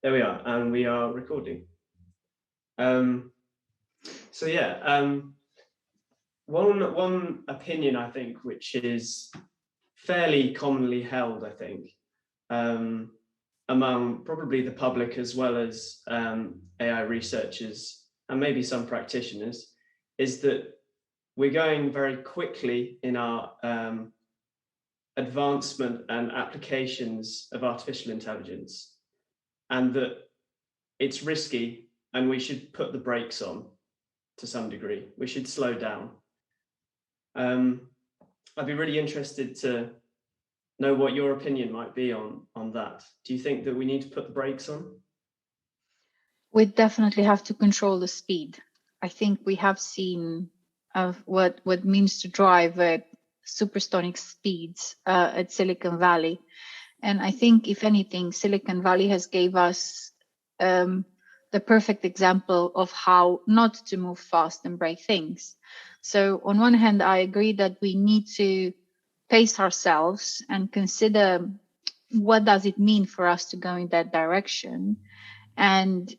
There we are, and we are recording. So yeah, one opinion I think, which is fairly commonly held, I think, among probably the public as well as AI researchers and maybe some practitioners, is that we're going very quickly in our advancement and applications of artificial intelligence, and that it's risky and we should put the brakes on to some degree. We should slow down. I'd be really interested to know what your opinion might be on that. Do you think that we need to put the brakes on? We definitely have to control the speed. I think we have seen what means to drive at supersonic speeds at Silicon Valley. And I think, if anything, Silicon Valley has gave us the perfect example of how not to move fast and break things. So on one hand, I agree that we need to pace ourselves and consider what does it mean for us to go in that direction, and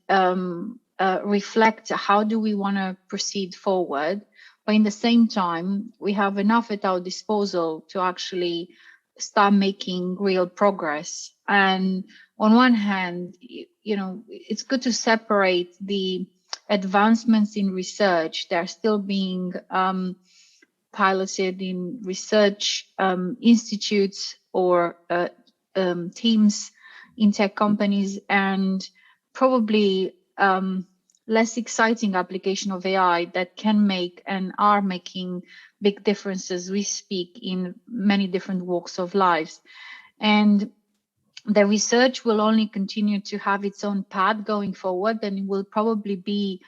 reflect how do we want to proceed forward. But in the same time, we have enough at our disposal to actually start making real progress. And on one hand, it's good to separate the advancements in research that are still being piloted in research institutes or teams in tech companies, and probably less exciting application of AI that can make and are making big differences we speak in many different walks of lives. And the research will only continue to have its own path going forward, and it will probably be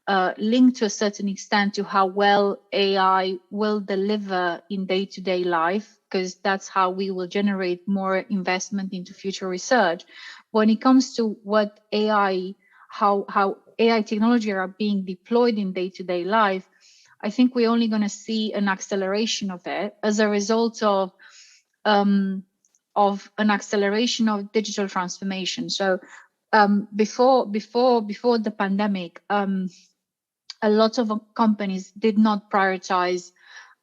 linked to a certain extent to how well AI will deliver in day-to-day life, because that's how we will generate more investment into future research. When it comes to what AI, how AI technology are being deployed in day-to-day life, I think we're only going to see an acceleration of it as a result of an acceleration of digital transformation. So before the pandemic, a lot of companies did not prioritize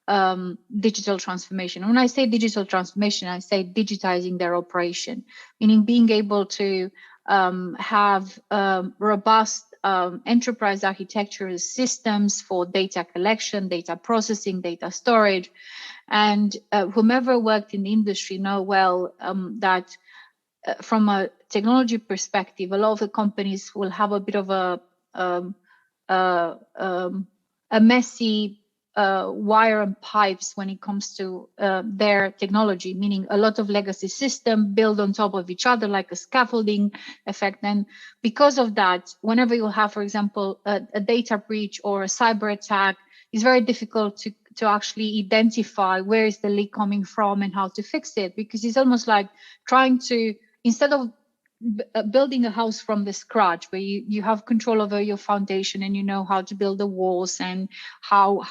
digital transformation. When I say digital transformation, I say digitizing their operation, meaning being able to have robust enterprise architecture systems for data collection, data processing, data storage. And whomever worked in the industry know well that from a technology perspective, a lot of the companies will have a bit of a messy wire and pipes when it comes to their technology, meaning a lot of legacy system built on top of each other like a scaffolding effect. And because of that, whenever you have, for example, a data breach or a cyber attack, it's very difficult to actually identify where is the leak coming from and how to fix it, because it's almost like trying to, instead of building a house from the scratch where you have control over your foundation and you know how to build the walls and how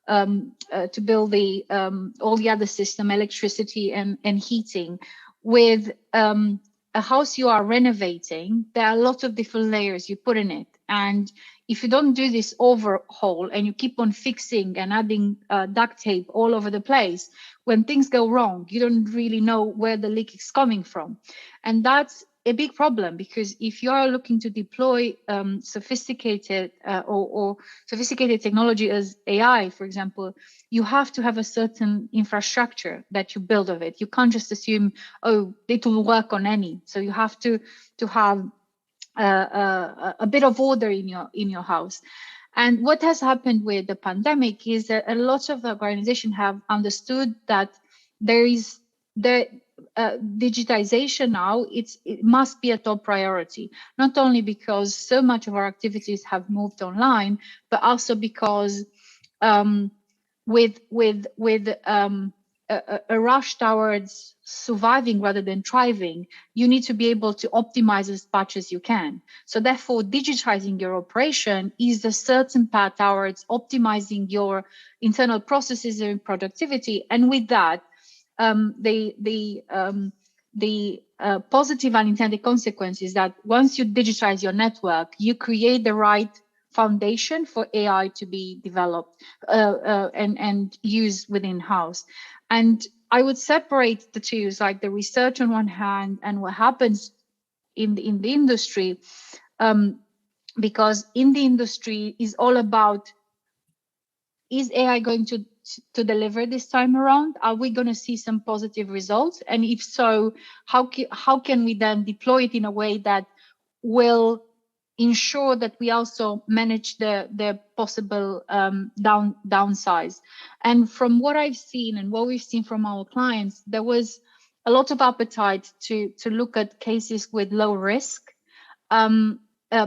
to build the all the other system, electricity and heating. With a house you are renovating, there are a lot of different layers you put in it, and if you don't do this overhaul and you keep on fixing and adding duct tape all over the place, when things go wrong, you don't really know where the leak is coming from. And that's a big problem, because if you are looking to deploy sophisticated or sophisticated technology as AI, for example, you have to have a certain infrastructure that you build of it. You can't just assume, oh, it will work on any. So you have to have a bit of order in your house. And what has happened with the pandemic is that a lot of organizations have understood that there is digitization now. It must be a top priority, not only because so much of our activities have moved online, but also because with a rush towards surviving rather than thriving, you need to be able to optimize as much as you can. So therefore, digitizing your operation is a certain path towards optimizing your internal processes and productivity. And with that, the positive unintended consequence is that once you digitize your network, you create the right foundation for AI to be developed and used within house. And I would separate the two, like the research on one hand and what happens in the industry, because in the industry is all about, is AI going to deliver this time around? Are we going to see some positive results? And if so, how can we then deploy it in a way that will ensure that we also manage the possible downsides? And from what I've seen and what we've seen from our clients, there was a lot of appetite to look at cases with low risk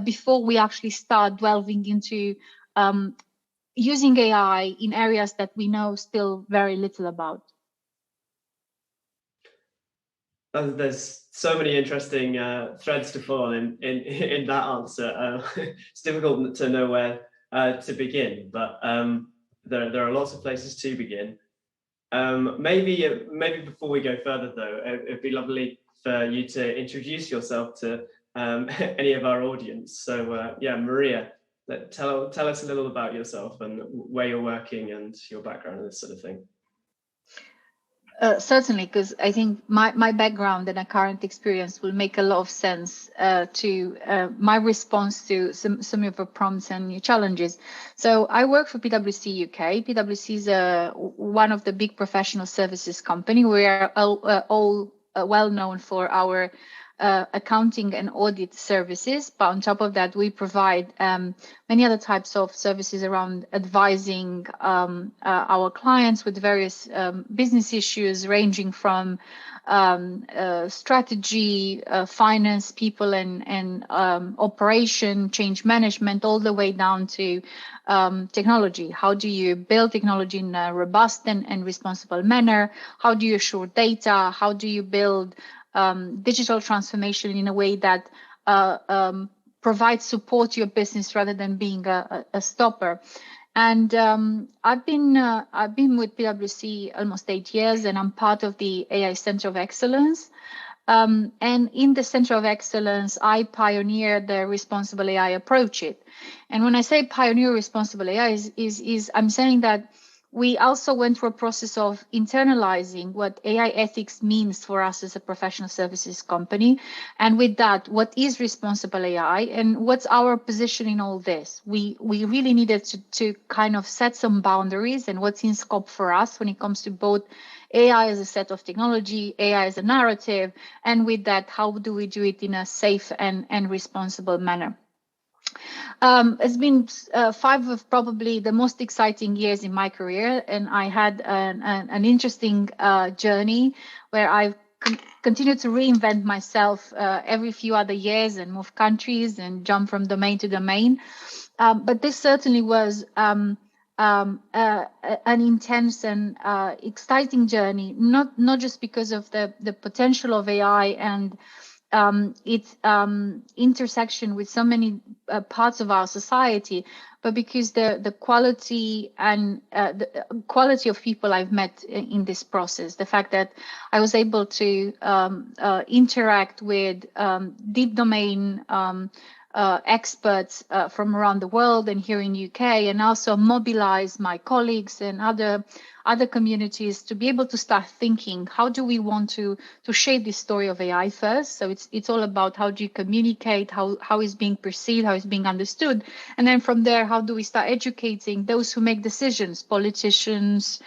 before we actually start delving into using AI in areas that we know still very little about. There's so many interesting threads to pull on in that answer. It's difficult to know where to begin, but there are lots of places to begin. Maybe before we go further, though, it'd be lovely for you to introduce yourself to any of our audience. So yeah, Maria, tell us a little about yourself and where you're working and your background and this sort of thing. Certainly, because I think my background and a current experience will make a lot of sense to my response to some of the prompts and new challenges. So I work for PwC UK. PwC is one of the big professional services company. We are all well known for our accounting and audit services, but on top of that, we provide many other types of services around advising our clients with various business issues, ranging from strategy, finance, people, and operation, change management, all the way down to technology. How do you build technology in a robust and responsible manner? How do you assure data? How do you build digital transformation in a way that provides support to your business rather than being a stopper? And I've been with PwC almost 8 years, and I'm part of the AI Center of Excellence. And in the Center of Excellence, I pioneer the responsible AI approach. And when I say pioneer responsible AI, is I'm saying that we also went through a process of internalizing what AI ethics means for us as a professional services company. And with that, what is responsible AI and what's our position in all this? We really needed to kind of set some boundaries and what's in scope for us when it comes to both AI as a set of technology, AI as a narrative, and with that, how do we do it in a safe and responsible manner? It's been 5 of probably the most exciting years in my career, and I had an interesting journey where I've continued to reinvent myself every few other years and move countries and jump from domain to domain. But this certainly was an intense and exciting journey, not just because of the potential of AI and its intersection with so many parts of our society, but because the quality and the quality of people I've met in this process, the fact that I was able to interact with deep domain experts from around the world and here in UK, and also mobilize my colleagues and other communities to be able to start thinking, how do we want to shape this story of AI first? So it's all about how do you communicate, how it's being perceived, how it's being understood. And then from there, how do we start educating those who make decisions, politicians,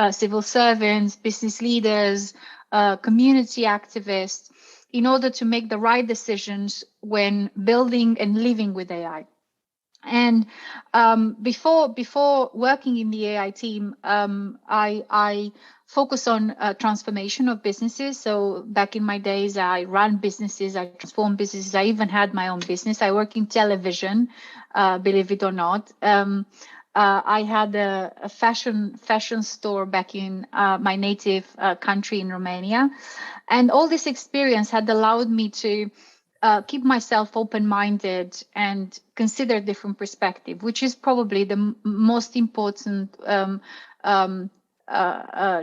civil servants, business leaders, community activists, in order to make the right decisions when building and living with AI. And before working in the AI team, I focus on transformation of businesses. So back in my days, I ran businesses, I transformed businesses. I even had my own business. I work in television, believe it or not. I had a fashion store back in my native country in Romania. And all this experience had allowed me to keep myself open-minded and consider different perspective, which is probably the most important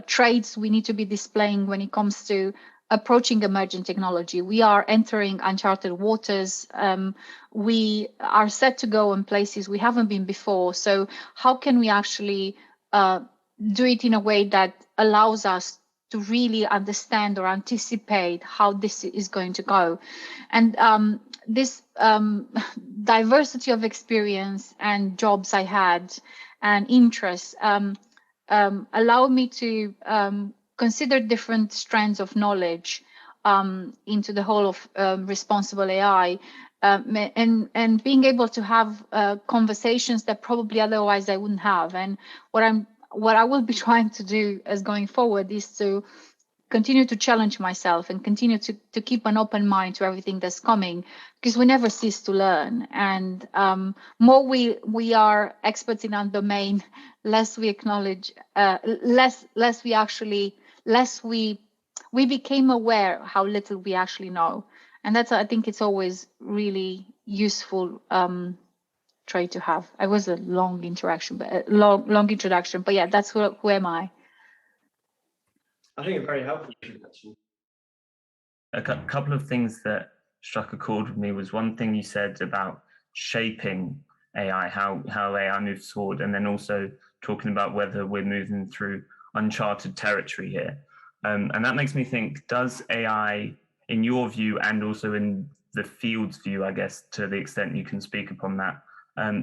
traits we need to be displaying when it comes to approaching emerging technology. We are entering uncharted waters. We are set to go in places we haven't been before. So how can we actually do it in a way that allows us to really understand or anticipate how this is going to go? And this diversity of experience and jobs I had and interests allow me to consider different strands of knowledge into the whole of responsible AI, and being able to have conversations that probably otherwise I wouldn't have. And what I will be trying to do as going forward is to continue to challenge myself and continue to keep an open mind to everything that's coming, because we never cease to learn. And more we are experts in our domain, less we acknowledge, less we became aware how little we actually know. And that's, I think it's always really useful trait to have. I was a long introduction, but yeah, that's who am I. I think a very helpful introduction. A couple of things that struck a chord with me was one thing you said about shaping AI, how AI moves forward, and then also talking about whether we're moving through uncharted territory here. And that makes me think, does AI, in your view, and also in the field's view, I guess, to the extent you can speak upon that,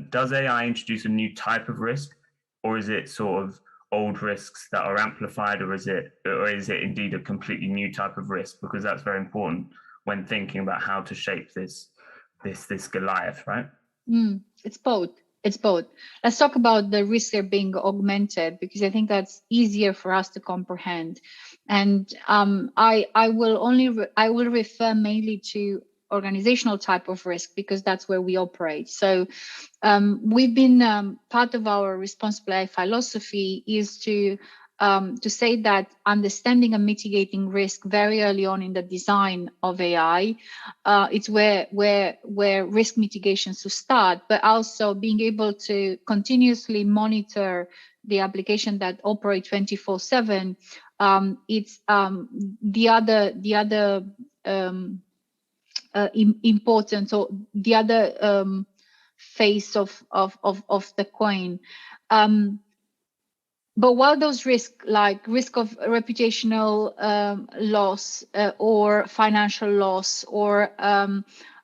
does AI introduce a new type of risk, or is it sort of old risks that are amplified, or is it indeed a completely new type of risk? Because that's very important when thinking about how to shape this Goliath, right? It's both. It's both. Let's talk about the risks that are being augmented, because I think that's easier for us to comprehend. And I will refer mainly to organizational type of risk, because that's where we operate. So we've been part of our responsible AI philosophy is to say that understanding and mitigating risk very early on in the design of AI, it's where risk mitigation should start, but also being able to continuously monitor the application that operate 24/7. It's the other important, or the other face of the coin. But while those risks, like risk of reputational loss or financial loss or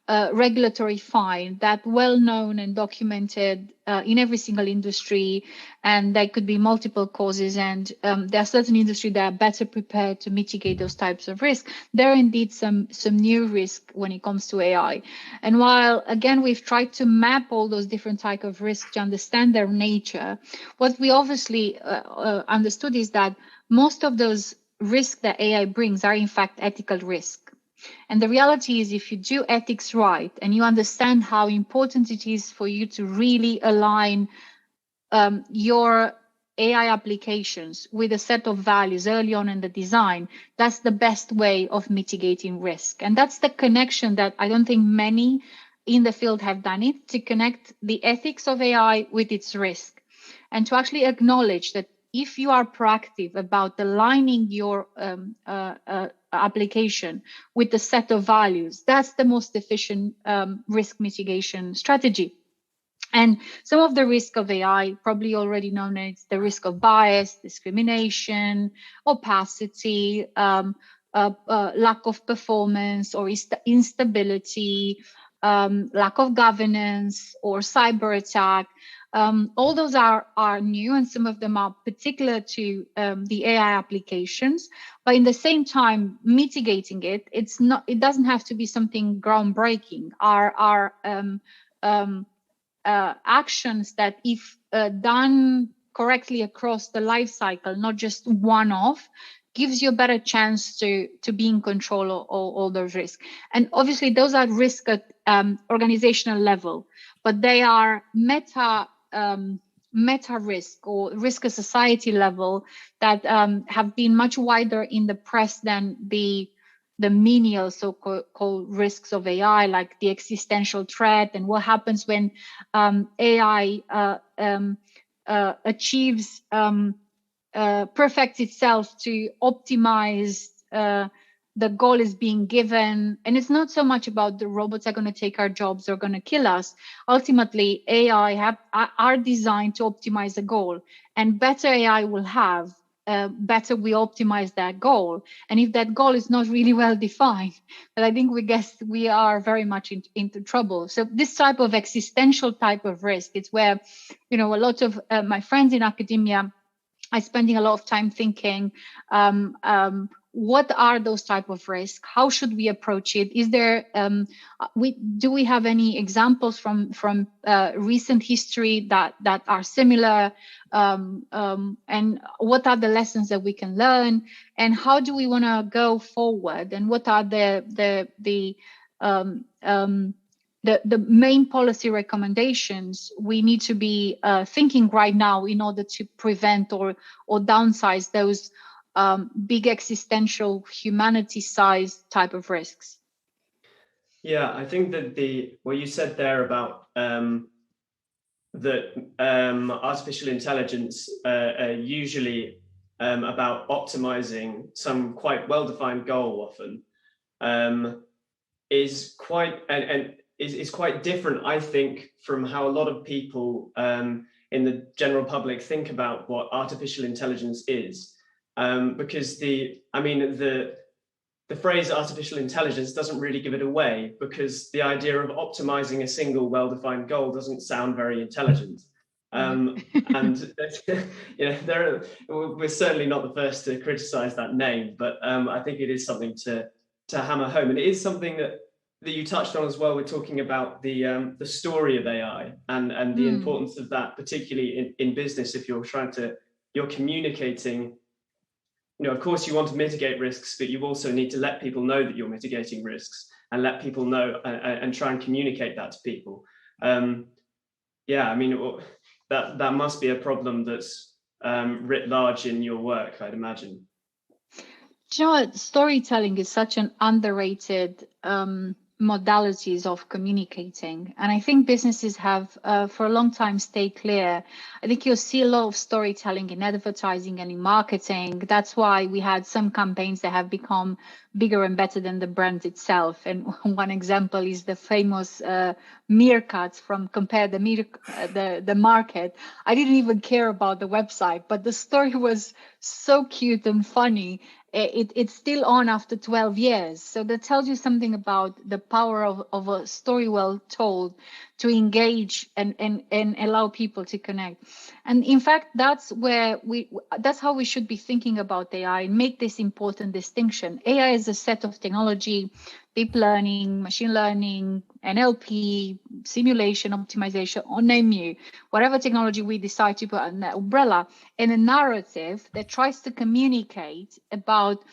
regulatory fine, that well known and documented in every single industry, and there could be multiple causes, and there are certain industries that are better prepared to mitigate those types of risks. There are indeed some new risk when it comes to AI. And while again we've tried to map all those different types of risks to understand their nature, what we obviously understood is that most of those risks that AI brings are in fact ethical risk. And the reality is, if you do ethics right and you understand how important it is for you to really align your AI applications with a set of values early on in the design, that's the best way of mitigating risk. And that's the connection that I don't think many in the field have done it, to connect the ethics of AI with its risk, and to actually acknowledge that if you are proactive about aligning your application with the set of values, that's the most efficient risk mitigation strategy. And some of the risk of AI, probably already known as the risk of bias, discrimination, opacity, lack of performance or instability, lack of governance or cyber attack. All those are new, and some of them are particular to the AI applications. But in the same time, mitigating it, it doesn't have to be something groundbreaking. Are actions that, if done correctly across the life cycle, not just one-off, gives you a better chance to be in control of all those risks. And obviously, those are risks at organizational level, but they are meta risk or risk at society level that have been much wider in the press than the menial so-called risks of AI, like the existential threat and what happens when AI achieves perfects itself to optimize the goal is being given, and it's not so much about the robots are going to take our jobs or going to kill us. Ultimately, AI are designed to optimize a goal, and better AI will have, better we optimize that goal. And if that goal is not really well defined, but I think we are very much into trouble. So this type of existential type of risk, it's where, a lot of my friends in academia are spending a lot of time thinking, what are those type of risks? How should we approach it? Is there, do we have any examples from recent history that are similar? And what are the lessons that we can learn? And how do we want to go forward? And what are the main policy recommendations we need to be thinking right now in order to prevent or downsize those big existential humanity-sized type of risks? Yeah, I think that what you said there about that artificial intelligence usually about optimizing some quite well-defined goal often is quite is quite different, I think, from how a lot of people in the general public think about what artificial intelligence is. Because the phrase artificial intelligence doesn't really give it away, because the idea of optimizing a single well-defined goal doesn't sound very intelligent. And we're certainly not the first to criticize that name, but I think it is something to hammer home, and it is something that you touched on as well. We're talking about the story of AI and the importance of that, particularly in business. If you're communicating, of course you want to mitigate risks, but you also need to let people know that you're mitigating risks, and let people know and try and communicate that to people. That must be a problem that's writ large in your work, I'd imagine. Storytelling is such an underrated modalities of communicating, and I think businesses have for a long time stayed clear. I think you'll see a lot of storytelling in advertising and in marketing. That's why we had some campaigns that have become bigger and better than the brand itself. And one example is the famous meerkats from Compare the Market. I didn't even care about the website, but the story was so cute and funny. It's still on after 12 years. So that tells you something about the power of a story well told to engage and allow people to connect. And in fact, that's how we should be thinking about AI, and make this important distinction. AI is a set of technology, deep learning, machine learning, NLP, simulation, optimization, or name you, whatever technology we decide to put under that umbrella, and a narrative that tries to communicate about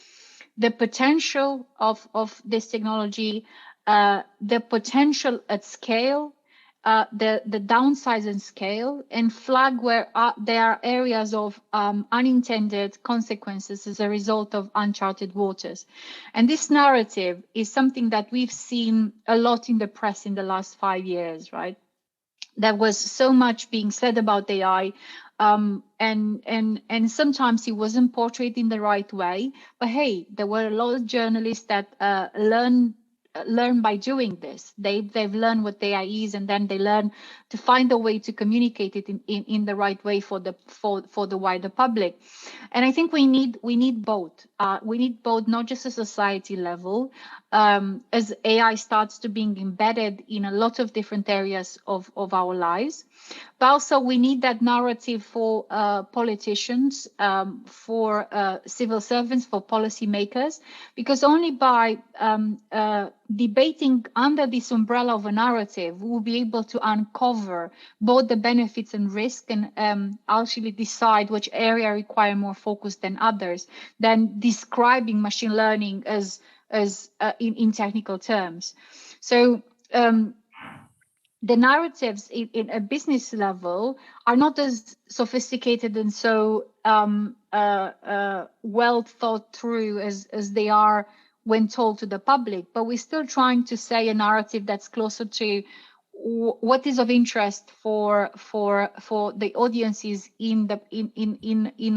the potential of this technology, the potential at scale, the downsize and scale, and flag where there are areas of unintended consequences as a result of uncharted waters. And this narrative is something that we've seen a lot in the press in the last 5 years, right? There was so much being said about AI, and sometimes it wasn't portrayed in the right way. But hey, there were a lot of journalists that learn by doing this. They've learned what AI is, and then they learn to find a way to communicate it in the right way for the wider public. And I think we need both. We need both, not just a society level, as AI starts to being embedded in a lot of different areas of our lives, but also we need that narrative for politicians, for civil servants, for policymakers, because only by debating under this umbrella of a narrative, we will be able to uncover both the benefits and risk, and actually decide which area require more focus than others, than describing machine learning as in technical terms. So the narratives in a business level are not as sophisticated and so well thought through as they are when told to the public, but we're still trying to say a narrative that's closer to what is of interest for the audiences in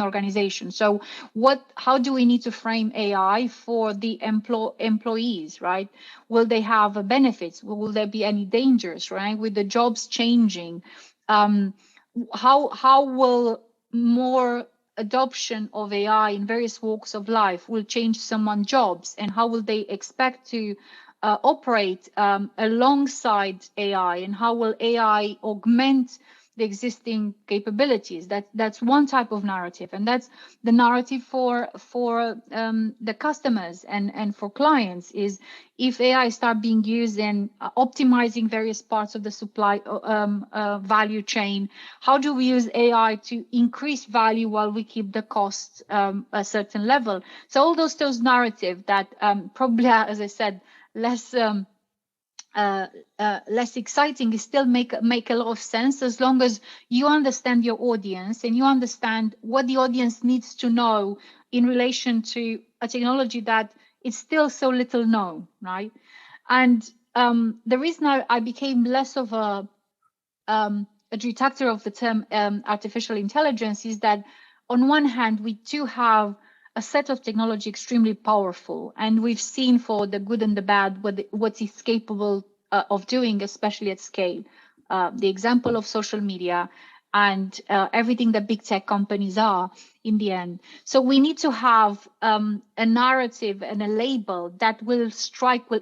organizations. So how do we need to frame AI for the employees, right? Will they have benefits? Will there be any dangers, right? With the jobs changing, how will more adoption of AI in various walks of life will change someone's jobs, and how will they expect to operate alongside AI, and how will AI augment the existing capabilities? That's one type of narrative, and that's the narrative for the customers and for clients. Is if AI start being used in optimizing various parts of the supply value chain, how do we use AI to increase value while we keep the cost a certain level? So all those narrative that probably, as I said, less exciting, is still make a lot of sense, as long as you understand your audience and you understand what the audience needs to know in relation to a technology that is still so little known, right? And the reason I became less of a detractor of the term artificial intelligence is that on one hand, we do have a set of technology extremely powerful, and we've seen for the good and the bad what it's capable of doing, especially at scale. The example of social media and everything that big tech companies are in the end. So we need to have a narrative and a label that will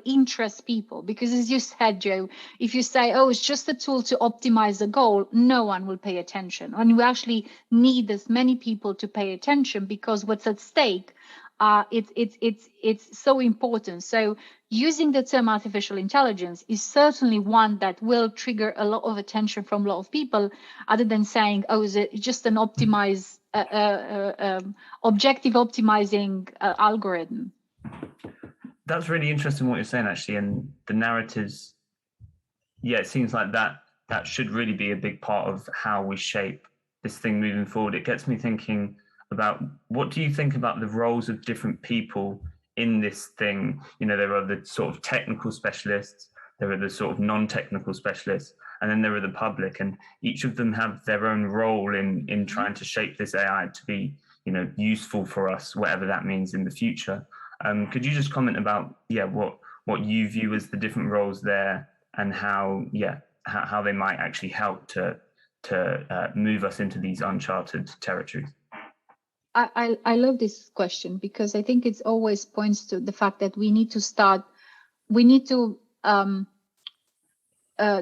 interest people, because as you said, Joe, if you say, oh, it's just a tool to optimize a goal, no one will pay attention. And we actually need as many people to pay attention, because what's at stake, it's so important. So using the term artificial intelligence is certainly one that will trigger a lot of attention from a lot of people, other than saying, oh, is it just an objective optimizing algorithm? That's really interesting what you're saying, actually, and the narratives. Yeah, it seems like that should really be a big part of how we shape this thing moving forward. It gets me thinking about, what do you think about the roles of different people in this thing? You know, there are the sort of technical specialists, there are the sort of non-technical specialists, and then there are the public, and each of them have their own role in trying to shape this AI to be, you know, useful for us, whatever that means in the future. Could you just comment about, what you view as the different roles there, and how they might actually help to move us into these uncharted territories? I love this question, because I think it always points to the fact that we need to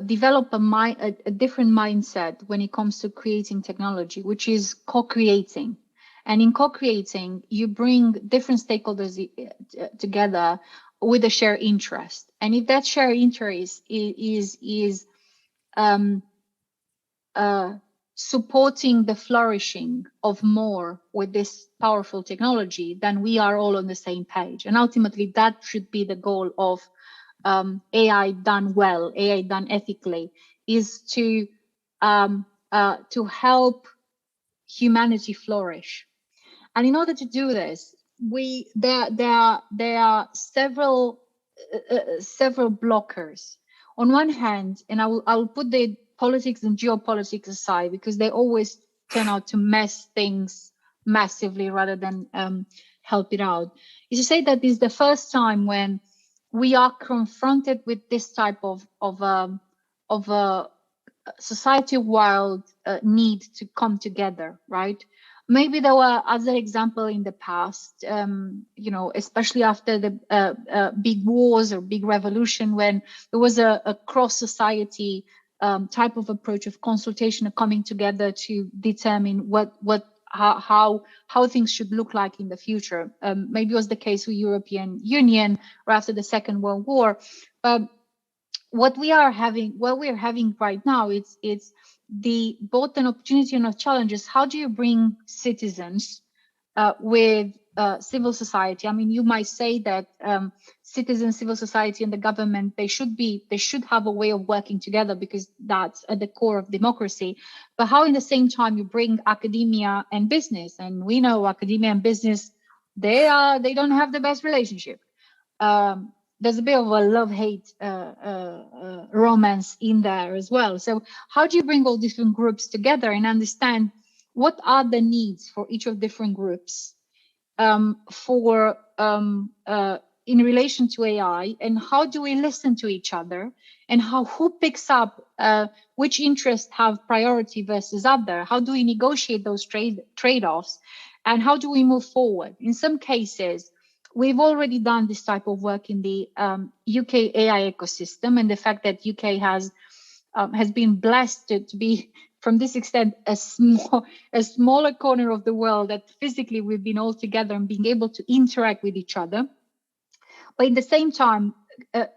develop a different mindset when it comes to creating technology, which is co-creating. And in co-creating, you bring different stakeholders together with a shared interest. And if that shared interest is supporting the flourishing of more with this powerful technology, then we are all on the same page. And ultimately, that should be the goal of AI done well, AI done ethically, is to help humanity flourish. And in order to do this, there are several blockers. On one hand, and I'll put the politics and geopolitics aside, because they always turn out to mess things massively rather than help it out, is to say that this is the first time when we are confronted with this type of a society-wide need to come together, right? Maybe there were other examples in the past, especially after the big wars or big revolution, when there was a cross-society type of approach of consultation of coming together to determine how things should look like in the future. Maybe it was the case with European Union or after the Second World War. But what we're having right now, it's both an opportunity and a challenge. Is how do you bring citizens with civil society? I mean, you might say that citizens, civil society, and the government, they should have a way of working together, because that's at the core of democracy. But how, in the same time, you bring academia and business? And we know academia and business, they don't have the best relationship. there's a bit of a love-hate romance in there as well. So how do you bring all different groups together and understand what are the needs for each of different groups in relation to AI, and how do we listen to each other, and who picks up which interests have priority versus other? How do we negotiate those trade-offs, and how do we move forward? In some cases, we've already done this type of work in the UK AI ecosystem, and the fact that UK has been blessed to be, from this extent, a smaller corner of the world that physically we've been all together and being able to interact with each other. But at the same time,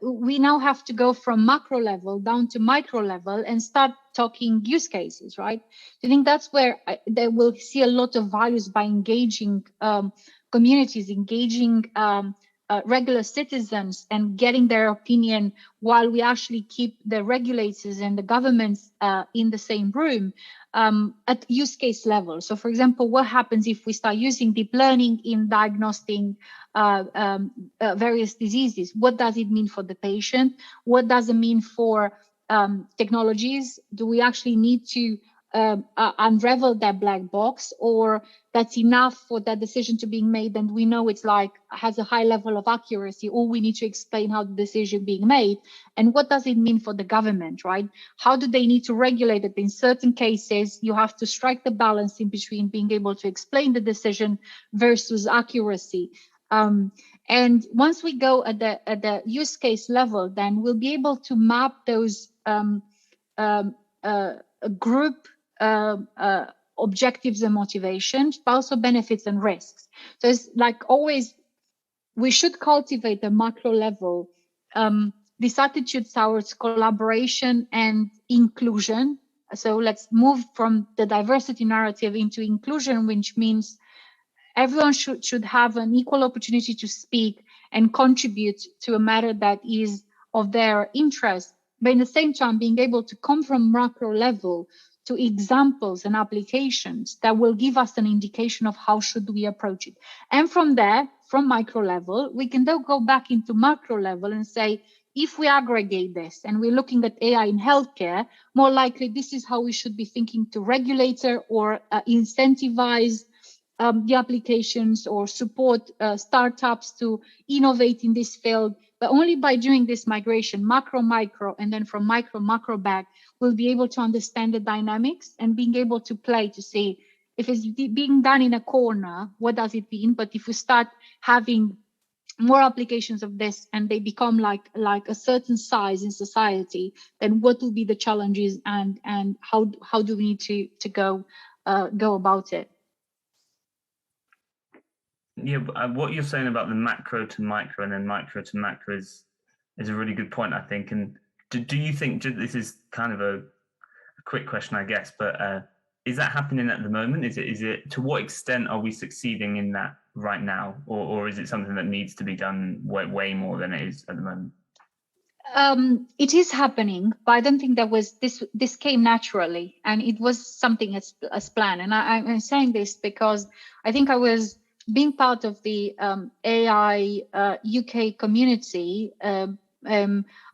we now have to go from macro level down to micro level and start talking use cases, right? I think that's where they will see a lot of values by engaging communities, engaging regular citizens and getting their opinion, while we actually keep the regulators and the governments in the same room at use case level. So for example, what happens if we start using deep learning in diagnosing various diseases? What does it mean for the patient? What does it mean for technologies? Do we actually need to unravel that black box, or that's enough for that decision to be made and we know it's like has a high level of accuracy, or we need to explain how the decision being made? And what does it mean for the government, right? How do they need to regulate it? In certain cases, you have to strike the balance in between being able to explain the decision versus accuracy. And once we go at the use case level, then we'll be able to map those group objectives and motivations, but also benefits and risks. So it's like always, we should cultivate the macro level this attitude towards collaboration and inclusion. So let's move from the diversity narrative into inclusion, which means everyone should have an equal opportunity to speak and contribute to a matter that is of their interest, but at the same time being able to come from macro level to examples and applications that will give us an indication of how should we approach it. And from there, from micro level, we can then go back into macro level and say, if we aggregate this and we're looking at AI in healthcare, more likely this is how we should be thinking to regulator or incentivize the applications or support startups to innovate in this field. But only by doing this migration, macro, micro, and then from micro, macro back, we'll be able to understand the dynamics and being able to play to see if it's being done in a corner, what does it mean? But if we start having more applications of this and they become like a certain size in society, then what will be the challenges and how do we need to go about it? Yeah, what you're saying about the macro to micro and then micro to macro is a really good point, I think. And do you think, this is kind of a quick question, I guess, but is that happening at the moment? Is it to what extent are we succeeding in that right now, or is it something that needs to be done way more than it is at the moment? It is happening, but I don't think that was this came naturally, and it was something as planned. And I'm saying this because I think I was being part of the AI UK community.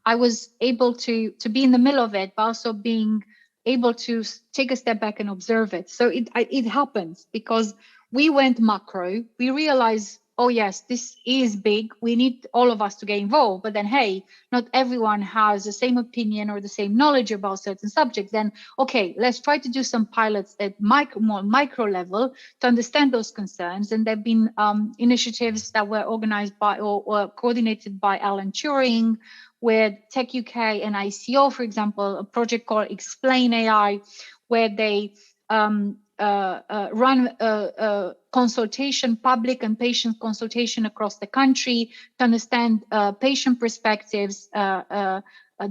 I was able to be in the middle of it, but also being able to take a step back and observe it. So it happens because we went macro. We realized, oh yes, this is big. We need all of us to get involved. But then, hey, not everyone has the same opinion or the same knowledge about certain subjects. Then, okay, let's try to do some pilots at more micro level to understand those concerns. And there've been initiatives that were organized by or coordinated by Alan Turing with Tech UK and ICO, for example, a project called Explain AI, where they run consultation, public and patient consultation across the country to understand patient perspectives, a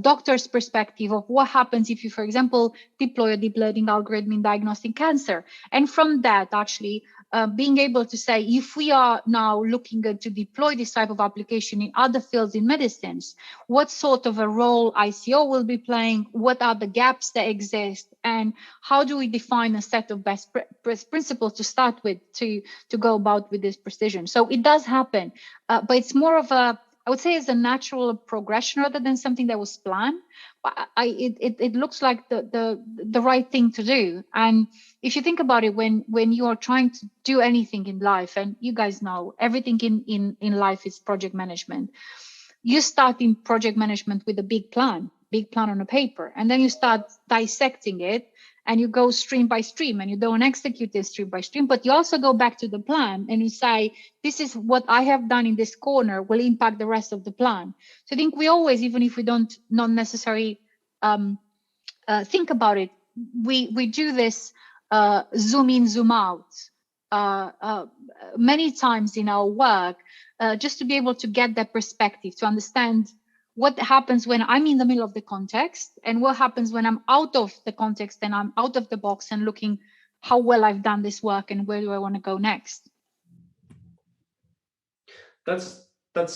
doctor's perspective of what happens if you, for example, deploy a deep learning algorithm in diagnosing cancer. And from that, actually, being able to say, if we are now looking to deploy this type of application in other fields in medicines, what sort of a role ICO will be playing, what are the gaps that exist, and how do we define a set of best principles to start with to go about with this precision. So it does happen, but it's more of a I would say it's a natural progression rather than something that was planned. But it looks like the right thing to do. And if you think about it, when you are trying to do anything in life, and you guys know everything in life is project management. You start in project management with a big plan on a paper, and then you start dissecting it, and you go stream by stream, and you don't execute this stream by stream, but you also go back to the plan and you say, this is what I have done in this corner will impact the rest of the plan. So I think we always, even if we don't not necessarily think about it, we do this zoom in, zoom out many times in our work, just to be able to get that perspective, to understand what happens when I'm in the middle of the context and what happens when I'm out of the context and I'm out of the box and looking how well I've done this work and where do I want to go next. That's I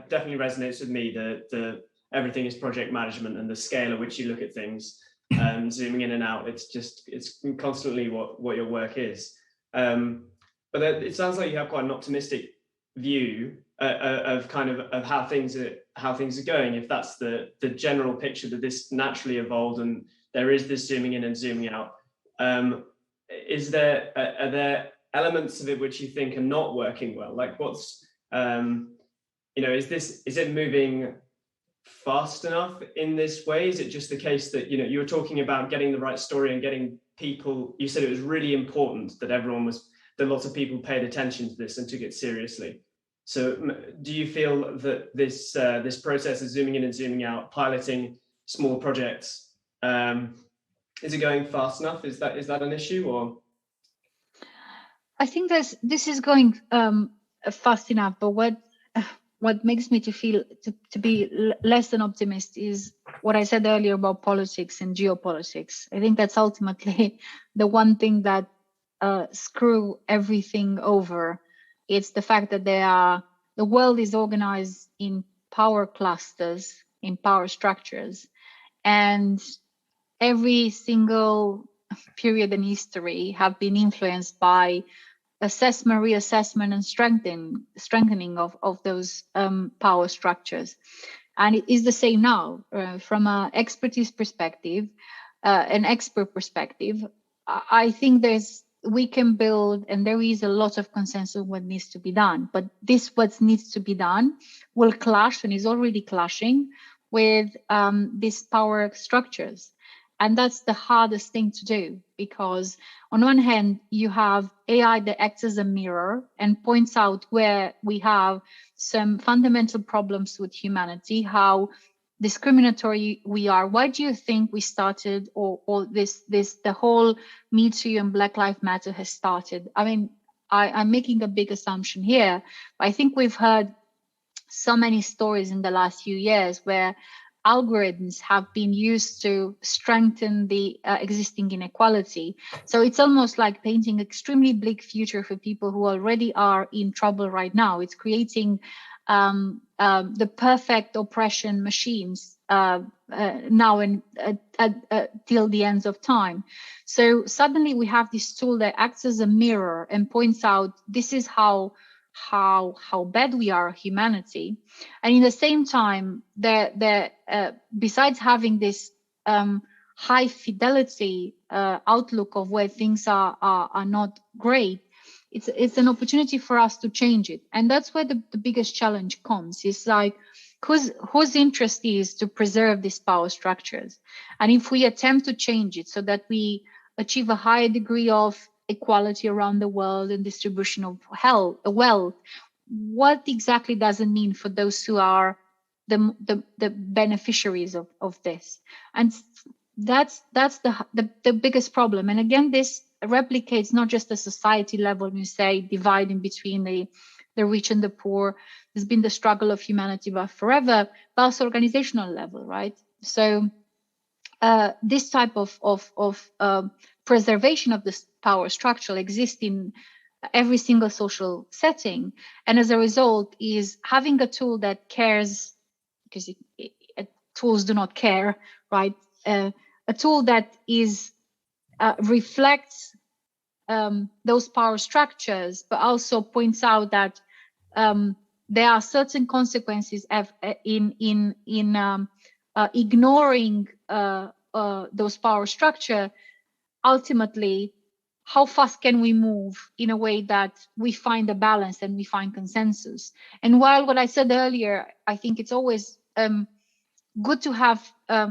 definitely resonates with me, the everything is project management and the scale at which you look at things, zooming in and out. It's constantly what your work is. But it sounds like you have quite an optimistic view of how things are going. If that's the general picture, that this naturally evolved and there is this zooming in and zooming out, are there elements of it which you think are not working well? Like what's is it moving fast enough in this way? Is it just the case that you were talking about getting the right story and getting people? You said it was really important that lots of people paid attention to this and took it seriously. So do you feel that this process of zooming in and zooming out, piloting small projects, is it going fast enough? Is that an issue? Or I think this is going fast enough, but what makes me to be less than optimist is what I said earlier about politics and geopolitics. I think that's ultimately the one thing that screw everything over. It's the fact that the world is organized in power clusters, in power structures, and every single period in history have been influenced by assessment, reassessment, and strengthening of those power structures. And it is the same now from an expertise perspective, an expert perspective. I think we can build, and there is a lot of consensus on what needs to be done, but what needs to be done will clash and is already clashing with these power structures. And that's the hardest thing to do, because on one hand, you have AI that acts as a mirror and points out where we have some fundamental problems with humanity, how discriminatory we are. Why do you think we started, or the whole Me Too and Black Lives Matter has started? I mean, I'm making a big assumption here, but I think we've heard so many stories in the last few years where algorithms have been used to strengthen the existing inequality. So it's almost like painting an extremely bleak future for people who already are in trouble right now. It's creating the perfect oppression machines now and till the ends of time. So suddenly we have this tool that acts as a mirror and points out this is how bad we are, humanity. And in the same time, besides having this high fidelity outlook of where things are not great, it's an opportunity for us to change it. And that's where the biggest challenge comes. It's like whose interest is to preserve these power structures. And if we attempt to change it so that we achieve a higher degree of equality around the world and distribution of wealth, what exactly does it mean for those who are the beneficiaries of this? And that's the biggest problem. And again, this replicates not just the society level, when you say dividing between the rich and the poor. There's been the struggle of humanity forever, but also organizational level, right? So this type of preservation of this power structure exists in every single social setting, and as a result is having a tool that cares, because tools do not care, right? A tool that reflects those power structures, but also points out that there are certain consequences in ignoring those power structure. Ultimately, how fast can we move in a way that we find a balance and we find consensus? And while what I said earlier, I think it's always good to have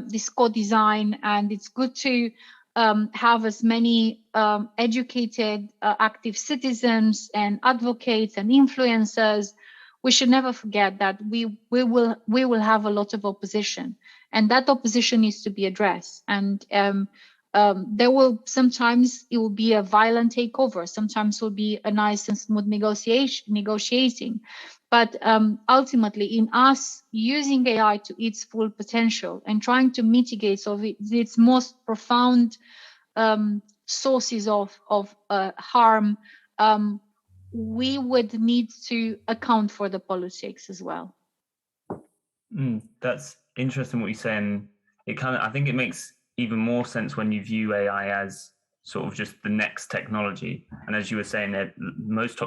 this co-design, and it's good to have as many educated, active citizens and advocates and influencers. We should never forget that we will have a lot of opposition, and that opposition needs to be addressed. And there will sometimes it will be a violent takeover. Sometimes it will be a nice and smooth negotiating. But ultimately, in us using AI to its full potential and trying to mitigate some of its most profound sources of harm, we would need to account for the politics as well. That's interesting what you're saying. I think it makes even more sense when you view AI as sort of just the next technology. And as you were saying, that most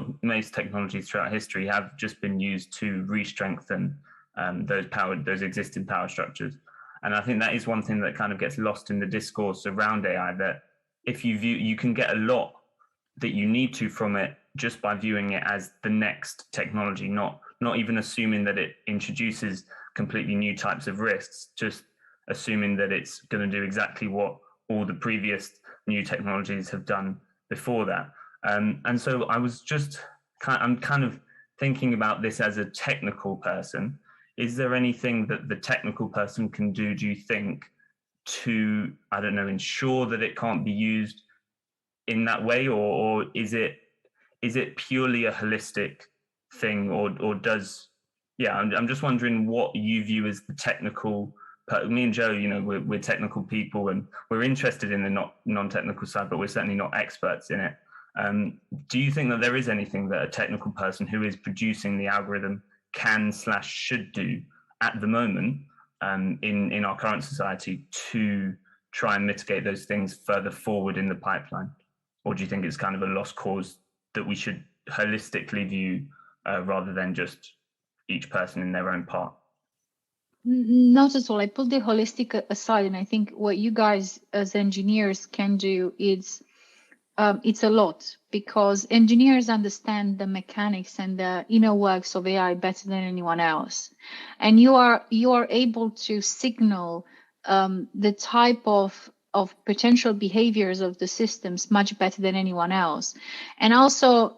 technologies throughout history have just been used to re-strengthen those existing power structures. And I think that is one thing that kind of gets lost in the discourse around AI, that if you can get a lot that you need to from it just by viewing it as the next technology, not even assuming that it introduces completely new types of risks, just assuming that it's going to do exactly what all the previous new technologies have done before that. And so I'm kind of thinking about this as a technical person. Is there anything that the technical person can do you think, to, I don't know, ensure that it can't be used in that way? Or is it purely a holistic thing, or does, I'm just wondering what you view as the technical. Me and Joe, we're technical people, and we're interested in the non-technical side, but we're certainly not experts in it. Do you think that there is anything that a technical person who is producing the algorithm can/should do at the moment in our current society to try and mitigate those things further forward in the pipeline? Or do you think it's kind of a lost cause that we should holistically view rather than just each person in their own part? Not at all. I put the holistic aside, and I think what you guys as engineers can do is it's a lot, because engineers understand the mechanics and the inner works of AI better than anyone else, and you are able to signal the type of potential behaviors of the systems much better than anyone else. And also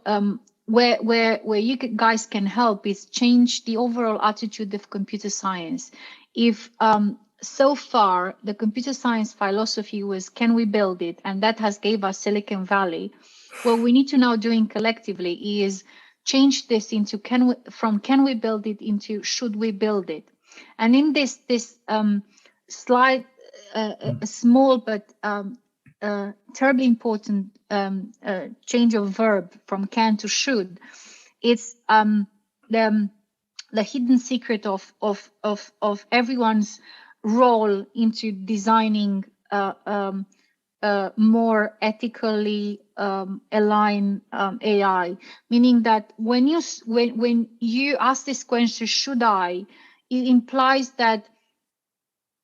where you guys can help is change the overall attitude of computer science. If so far the computer science philosophy was, can we build it? And that has gave us Silicon Valley. What we need to now doing collectively is change this into can we build it into should we build it? And in this slide, a small but terribly important change of verb from can to should. It's the hidden secret of everyone's role into designing more ethically aligned AI. Meaning that when you ask this question, should I? It implies that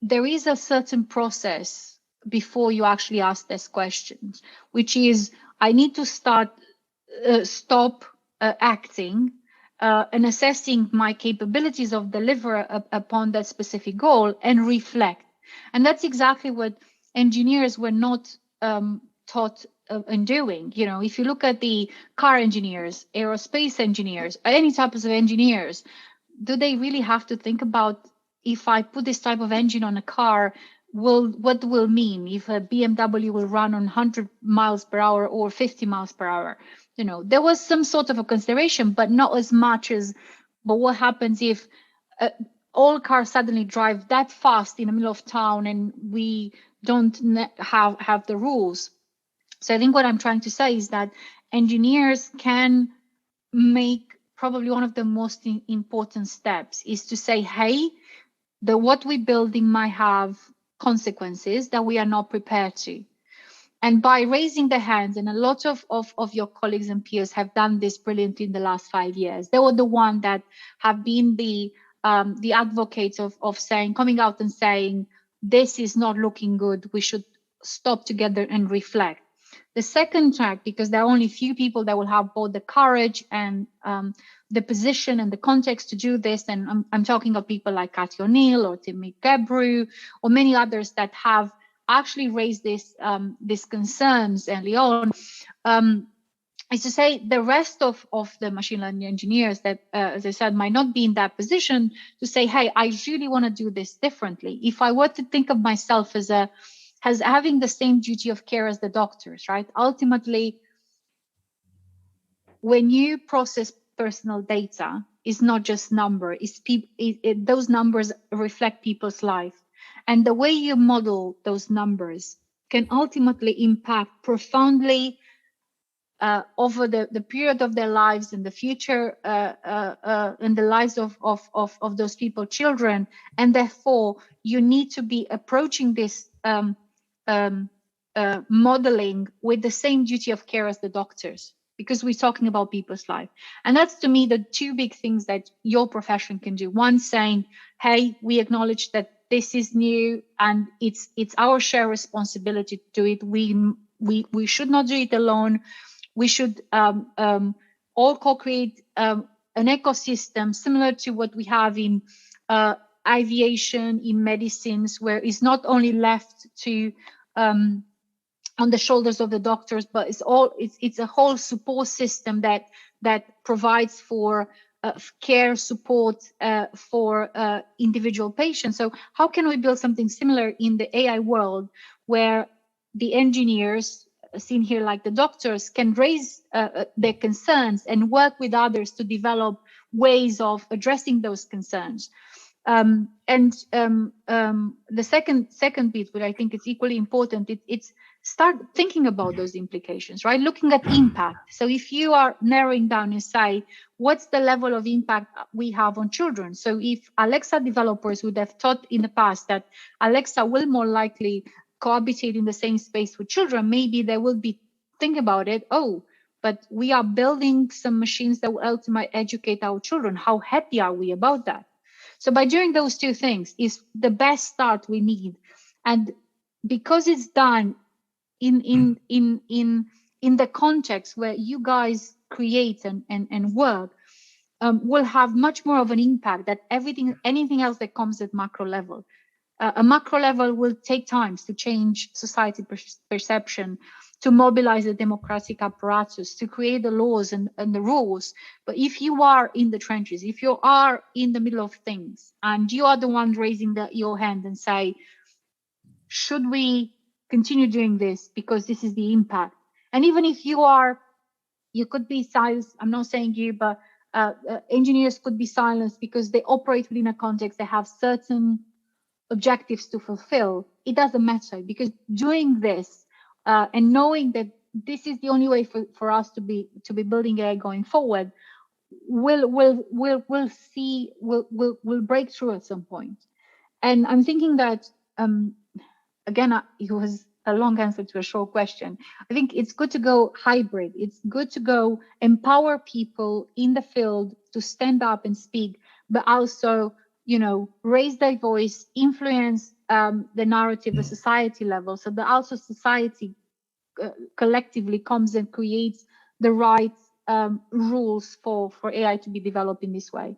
there is a certain process before you actually ask these questions, which is I need to stop acting and assessing my capabilities of deliver upon that specific goal and reflect. And that's exactly what engineers were not taught in doing. If you look at the car engineers, aerospace engineers, any types of engineers, do they really have to think about, if I put this type of engine on a car, what will mean if a BMW will run on 100 miles per hour or 50 miles per hour? There was some sort of a consideration, but not as much as, but what happens if all cars suddenly drive that fast in the middle of town and we don't have the rules? So I think what I'm trying to say is that engineers can make probably one of the most important steps is to say, hey, what we're building might have consequences that we are not prepared to. And by raising their hands, and a lot of your colleagues and peers have done this brilliantly in the last 5 years. They were the one that have been the advocates of saying, coming out and saying, this is not looking good. We should stop together and reflect. The second track, because there are only few people that will have both the courage and the position and the context to do this, and I'm talking of people like Cathy O'Neill or Tim Gebru or many others that have actually raised these concerns early on, is to say the rest of the machine learning engineers that, as I said, might not be in that position to say, hey, I really want to do this differently. If I were to think of myself as having the same duty of care as the doctors, right? Ultimately, when you process personal data, it's not just number, those numbers reflect people's life. And the way you model those numbers can ultimately impact profoundly over the period of their lives and the future and the lives of those people, children. And therefore, you need to be approaching this modeling with the same duty of care as the doctors, because we're talking about people's life. And that's, to me, the two big things that your profession can do. One, saying, hey, we acknowledge that this is new and it's our shared responsibility to do it. We should not do it alone. We should all co-create an ecosystem similar to what we have in aviation, in medicines, where it's not only left to on the shoulders of the doctors, but it's a whole support system that provides for care support for individual patients. So how can we build something similar in the AI world, where the engineers, seen here like the doctors, can raise their concerns and work with others to develop ways of addressing those concerns? The second bit, which I think is equally important, it's start thinking about those implications, right? Looking at impact. So if you are narrowing down and say, what's the level of impact we have on children? So if Alexa developers would have thought in the past that Alexa will more likely cohabitate in the same space with children, maybe they will be think about it. Oh, but we are building some machines that will ultimately educate our children. How happy are we about that? So by doing those two things is the best start we need. And because it's done in the context where you guys create and work, will have much more of an impact than anything else that comes at macro level. A macro level will take time to change society perception, to mobilize the democratic apparatus, to create the laws and the rules. But if you are in the trenches, if you are in the middle of things, and you are the one raising your hand and say, should we continue doing this because this is the impact? And even if you could be silenced, I'm not saying you, but engineers could be silenced because they operate within a context, they have certain objectives to fulfill. It doesn't matter, because doing this and knowing that this is the only way for us to be building AI going forward, will break through at some point. And I'm thinking that again, it was a long answer to a short question. I think it's good to go hybrid. It's good to go empower people in the field to stand up and speak, but also, raise their voice, influence the narrative at society level, so that also society collectively comes and creates the right rules for AI to be developed in this way.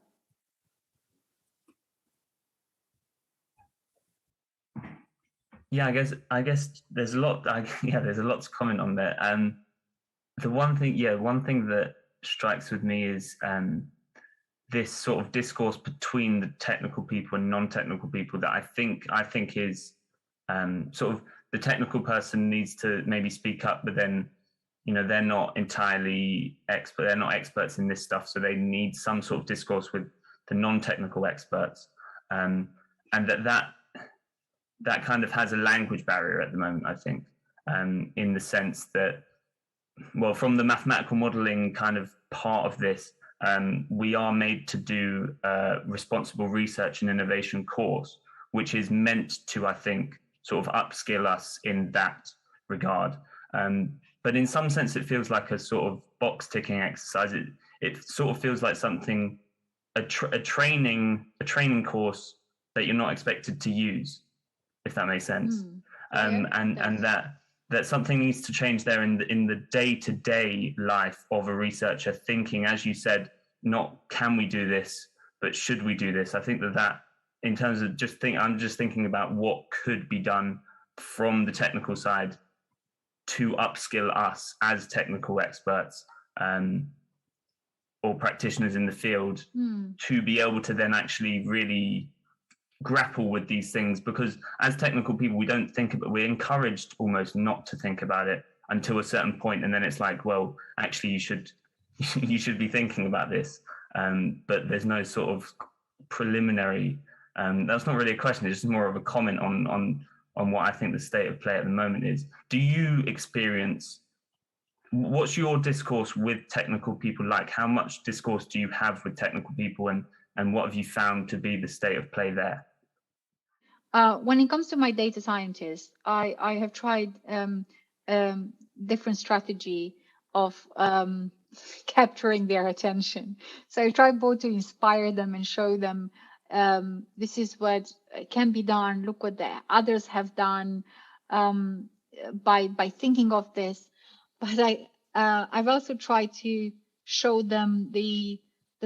Yeah, I guess there's a lot. There's a lot to comment on there. The one thing that strikes with me is this sort of discourse between the technical people and non-technical people that I think is sort of the technical person needs to maybe speak up, but then they're not entirely expert. They're not experts in this stuff, so they need some sort of discourse with the non-technical experts, and that kind of has a language barrier at the moment, I think, in the sense that, well, from the mathematical modeling kind of part of this, we are made to do a responsible research and innovation course, which is meant to, I think, sort of upskill us in that regard. But in some sense, it feels like a sort of box ticking exercise. It sort of feels like something, a training course that you're not expected to use, if that makes sense. And that something needs to change there in the day-to-day life of a researcher, thinking, as you said, not can we do this, but should we do this? I think that in terms of I'm just thinking about what could be done from the technical side to upskill us as technical experts or practitioners in the field to be able to then actually really grapple with these things, because as technical people we don't think about, we're encouraged almost not to think about it until a certain point, and then it's like, well, actually you should be thinking about this, but there's no sort of preliminary that's not really a question, it's just more of a comment on what I think the state of play at the moment is. Do you experience, what's your discourse with technical people like? How much discourse do you have with technical people, and what have you found to be the state of play there? When it comes to my data scientists, I have tried different strategy of capturing their attention. So I try both to inspire them and show them this is what can be done. Look what the others have done by thinking of this. But I've also tried to show them the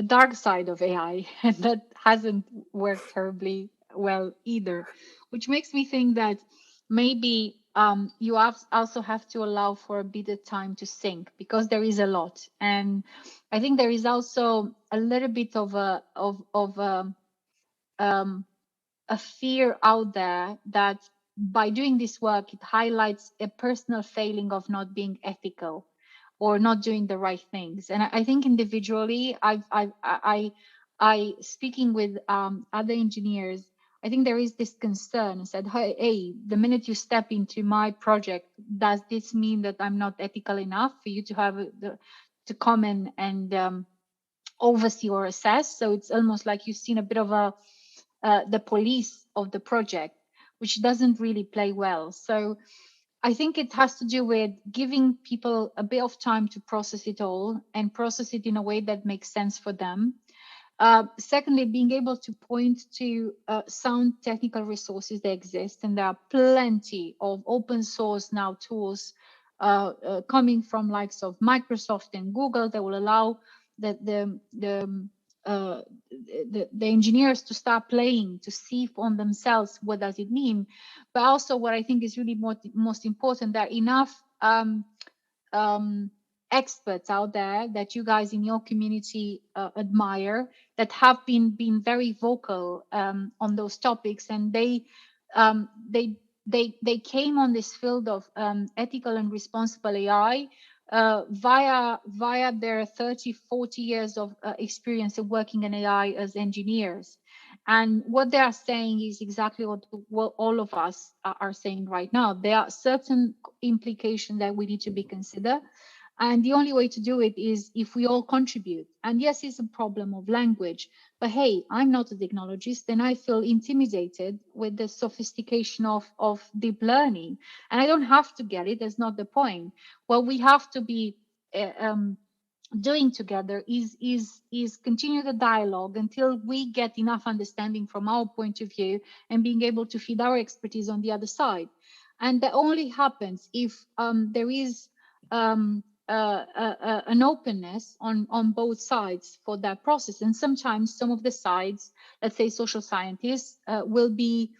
dark side of AI, and that hasn't worked terribly well either, which makes me think that maybe you also have to allow for a bit of time to think, because there is a lot, and I think there is also a little bit of a fear out there that by doing this work it highlights a personal failing of not being ethical or not doing the right things. And I think individually, I speaking with other engineers, I think there is this concern. I said, hey, the minute you step into my project, does this mean that I'm not ethical enough for you to have to come in and oversee or assess? So it's almost like you've seen a bit of the police of the project, which doesn't really play well. So I think it has to do with giving people a bit of time to process it all and process it in a way that makes sense for them. Secondly, being able to point to sound technical resources that exist, and there are plenty of open source now tools coming from likes of Microsoft and Google that will allow the engineers to start playing, to see on themselves what does it mean. But also what I think is really most important, there are enough experts out there that you guys in your community admire, that have been very vocal on those topics, and they came on this field of ethical and responsible AI via their 30-40 years of experience of working in AI as engineers. And what they are saying is exactly what all of us are saying right now. There are certain implications that we need to be considered. And the only way to do it is if we all contribute. And yes, it's a problem of language, but hey, I'm not a technologist and I feel intimidated with the sophistication of deep learning. And I don't have to get it, that's not the point. What we have to be doing together is continue the dialogue until we get enough understanding from our point of view and being able to feed our expertise on the other side. And that only happens if there is an openness on both sides for that process. And sometimes some of the sides, let's say social scientists, will be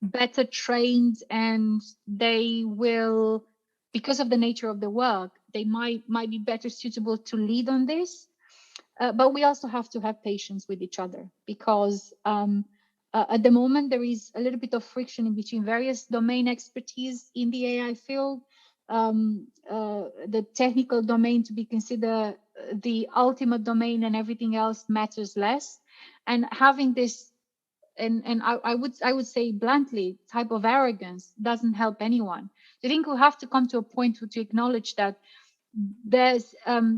better trained, and they will, because of the nature of the work, they might be better suitable to lead on this. But we also have to have patience with each other, because at the moment there is a little bit of friction in between various domain expertise in the AI field. The technical domain to be considered the ultimate domain, and everything else matters less. And having this, and I would say bluntly, type of arrogance doesn't help anyone. I think we have to come to a point to acknowledge that there's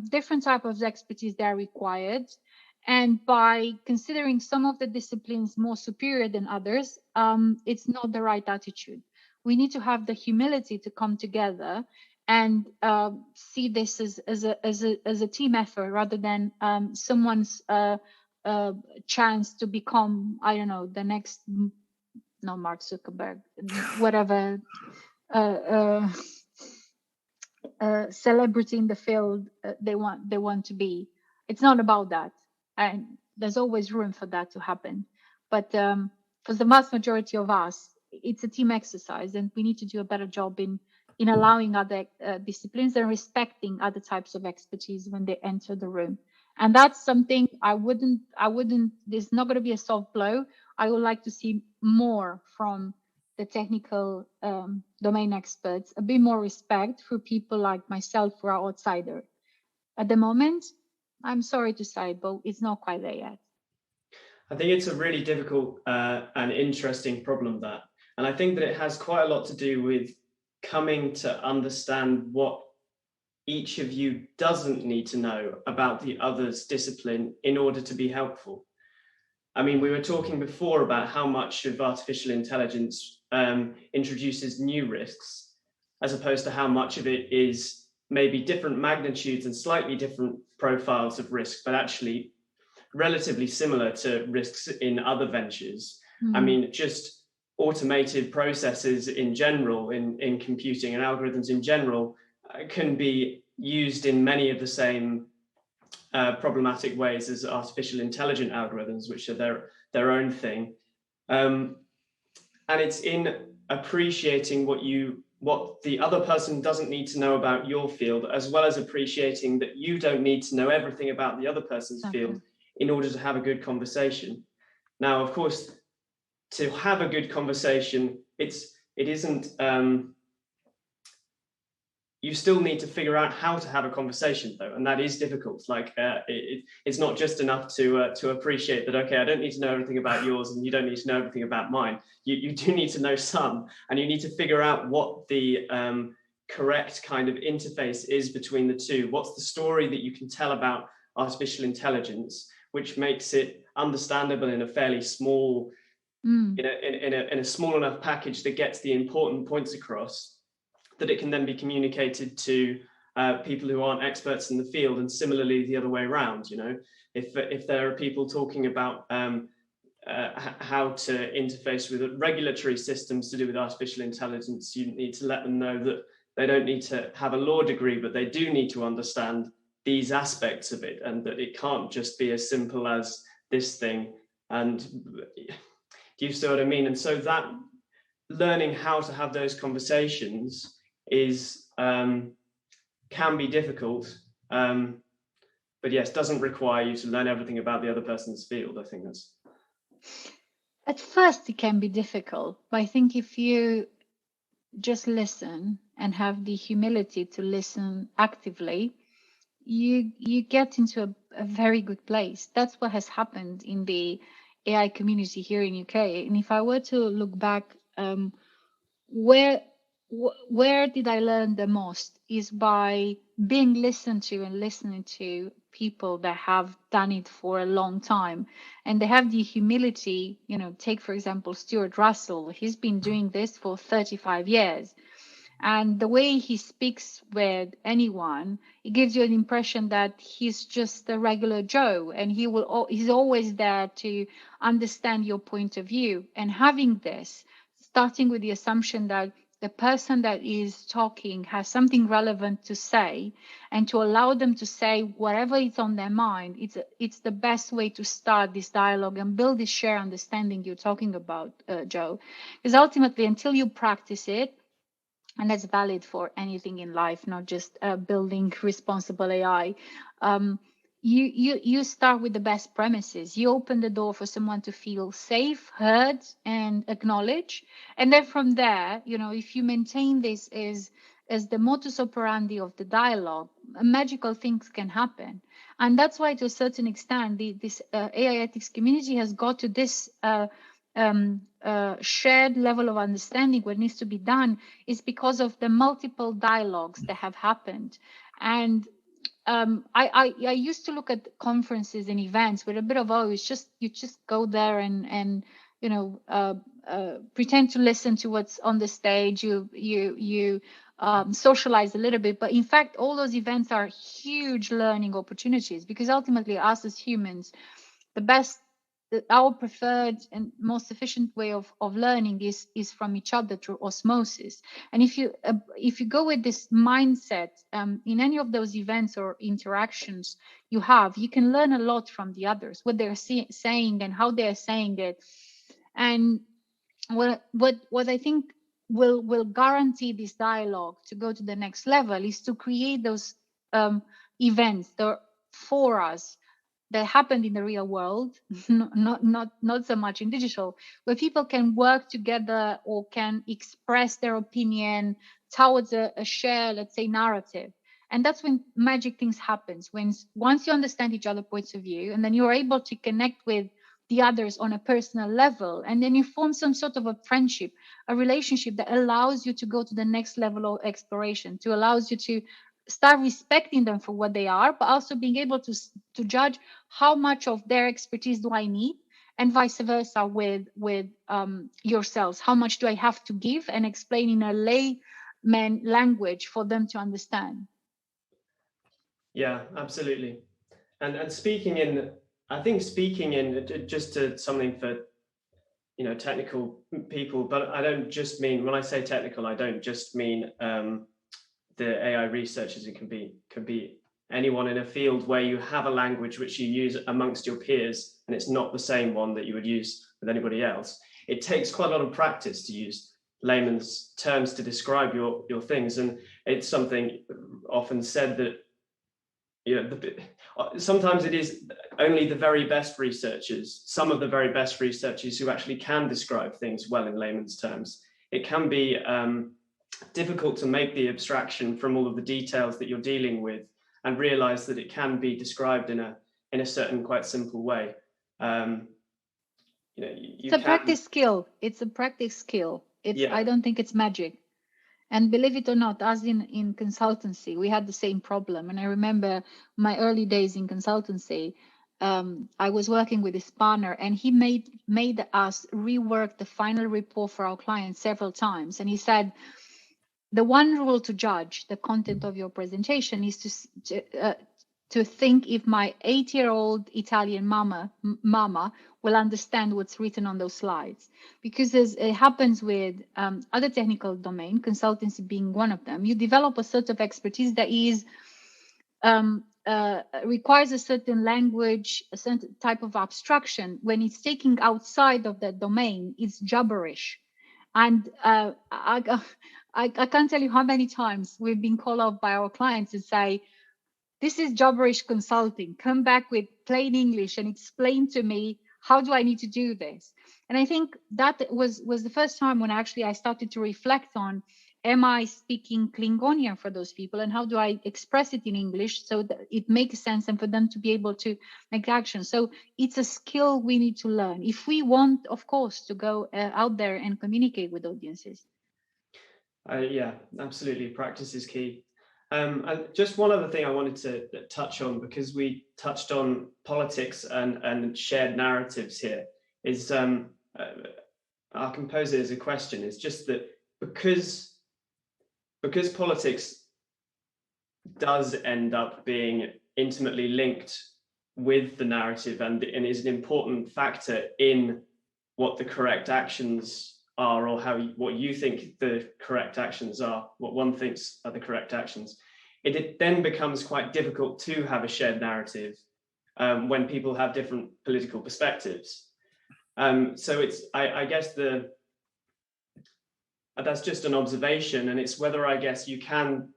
different type of expertise that are required, and by considering some of the disciplines more superior than others, it's not the right attitude. We need to have the humility to come together and see this as a team effort rather than someone's chance to become, I don't know, the next, no, Mark Zuckerberg, whatever celebrity in the field they want to be. It's not about that, and there's always room for that to happen. But for the vast majority of us, it's a team exercise, and we need to do a better job in allowing other disciplines and respecting other types of expertise when they enter the room. And that's something I wouldn't. There's not going to be a soft blow. I would like to see more from the technical domain experts, a bit more respect for people like myself who are outsider. At the moment, I'm sorry to say, but it's not quite there yet. I think it's a really difficult and interesting problem, that. And I think that it has quite a lot to do with coming to understand what each of you doesn't need to know about the other's discipline in order to be helpful. I mean, we were talking before about how much of artificial intelligence introduces new risks, as opposed to how much of it is maybe different magnitudes and slightly different profiles of risk, but actually relatively similar to risks in other ventures. I mean, just automated processes in general, in computing and algorithms in general, can be used in many of the same problematic ways as artificial intelligent algorithms, which are their own thing. And it's in appreciating what the other person doesn't need to know about your field, as well as appreciating that you don't need to know everything about the other person's field in order to have a good conversation. Now, of course, to have a good conversation, it isn't. You still need to figure out how to have a conversation, though, and that is difficult. Like it's not just enough to appreciate that. Okay, I don't need to know everything about yours, and you don't need to know everything about mine. You do need to know some, and you need to figure out what the correct kind of interface is between the two. What's the story that you can tell about artificial intelligence, which makes it understandable in a fairly small, in a small enough package that gets the important points across, that it can then be communicated to people who aren't experts in the field, and similarly the other way around. You know, if there are people talking about how to interface with regulatory systems to do with artificial intelligence, you need to let them know that they don't need to have a law degree, but they do need to understand these aspects of it, and that it can't just be as simple as this thing. And do you see what I mean? And so that learning how to have those conversations is can be difficult, but yes, doesn't require you to learn everything about the other person's field. I think that's, at first it can be difficult, but I think if you just listen and have the humility to listen actively, you get into a very good place. That's what has happened in the AI community here in UK. And if I were to look back, where did I learn the most is by being listened to and listening to people that have done it for a long time, and they have the humility. You know, take for example Stuart Russell. He's been doing this for 35 years, and the way he speaks with anyone, it gives you an impression that he's just a regular Joe, and he's always there to understand your point of view. And having this, starting with the assumption that the person that is talking has something relevant to say, and to allow them to say whatever is on their mind, it's the best way to start this dialogue and build this shared understanding you're talking about, Joe. Because ultimately, until you practice it, and that's valid for anything in life, not just building responsible AI, you start with the best premises. You open the door for someone to feel safe, heard, and acknowledged. And then from there, you know, if you maintain this as the modus operandi of the dialogue, magical things can happen. And that's why, to a certain extent, this AI ethics community has got to this shared level of understanding. What needs to be done is because of the multiple dialogues that have happened. And I used to look at conferences and events with a bit of, it's just, you just go there and you know, pretend to listen to what's on the stage. You socialize a little bit. But in fact, all those events are huge learning opportunities, because ultimately us as humans, our preferred and most efficient way of learning is from each other through osmosis. And if you go with this mindset in any of those events or interactions you can learn a lot from the others, what they're saying and how they're saying it. And what I think will guarantee this dialogue to go to the next level is to create those events that for us that happened in the real world, not so much in digital, where people can work together or can express their opinion towards a shared, let's say, narrative. And that's when magic things happens, once you understand each other's points of view, and then you're able to connect with the others on a personal level, and then you form some sort of a friendship, a relationship that allows you to go to the next level of exploration, to allows you to start respecting them for what they are, but also being able to judge how much of their expertise do I need, and vice versa with yourselves. How much do I have to give and explain in a layman language for them to understand? Yeah, absolutely. And speaking in just to something for technical people, but I don't just mean, when I say technical, I don't just mean the AI researchers. It can be anyone in a field where you have a language which you use amongst your peers, and it's not the same one that you would use with anybody else. It takes quite a lot of practice to use layman's terms to describe your things, and it's something often said that sometimes it is only the very best researchers, some of the very best researchers, who actually can describe things well in layman's terms. It can be difficult to make the abstraction from all of the details that you're dealing with and realize that it can be described in a certain quite simple way. It's a practice skill. It's a practice skill. I don't think it's magic. And believe it or not, as in consultancy, we had the same problem. And I remember my early days in consultancy, I was working with this partner, and he made us rework the final report for our clients several times. And he said, the one rule to judge the content of your presentation is to think if my 8-year-old Italian mama will understand what's written on those slides. Because as it happens with other technical domain, consultancy being one of them, you develop a sort of expertise that is requires a certain language, a certain type of abstraction. When it's taking outside of that domain, it's gibberish. And I can't tell you how many times we've been called up by our clients and say, this is gibberish consulting. Come back with plain English and explain to me, how do I need to do this? And I think that was the first time when actually I started to reflect on, am I speaking Klingonian for those people, and how do I express it in English so that it makes sense and for them to be able to make action? So it's a skill we need to learn if we want, of course, to go out there and communicate with audiences. Yeah, absolutely. Practice is key. And just one other thing I wanted to touch on, because we touched on politics and shared narratives here, is I'll compose it as a question. It's just that because politics does end up being intimately linked with the narrative and is an important factor in what the correct actions are, or what you think the correct actions are, what one thinks are the correct actions, it then becomes quite difficult to have a shared narrative when people have different political perspectives. So I guess that's just an observation, and it's whether, I guess, you can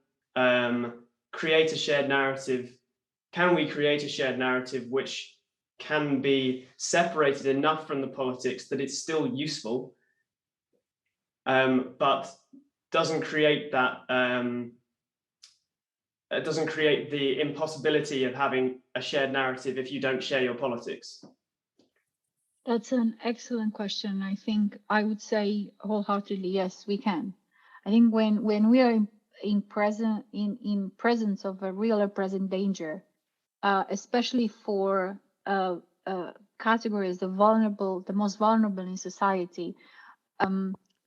create a shared narrative. Can we create a shared narrative which can be separated enough from the politics that it's still useful, but doesn't create the impossibility of having a shared narrative if you don't share your politics? That's an excellent question. I think I would say wholeheartedly, yes, we can. I think when we are in presence of a real or present danger, especially for categories, the most vulnerable in society,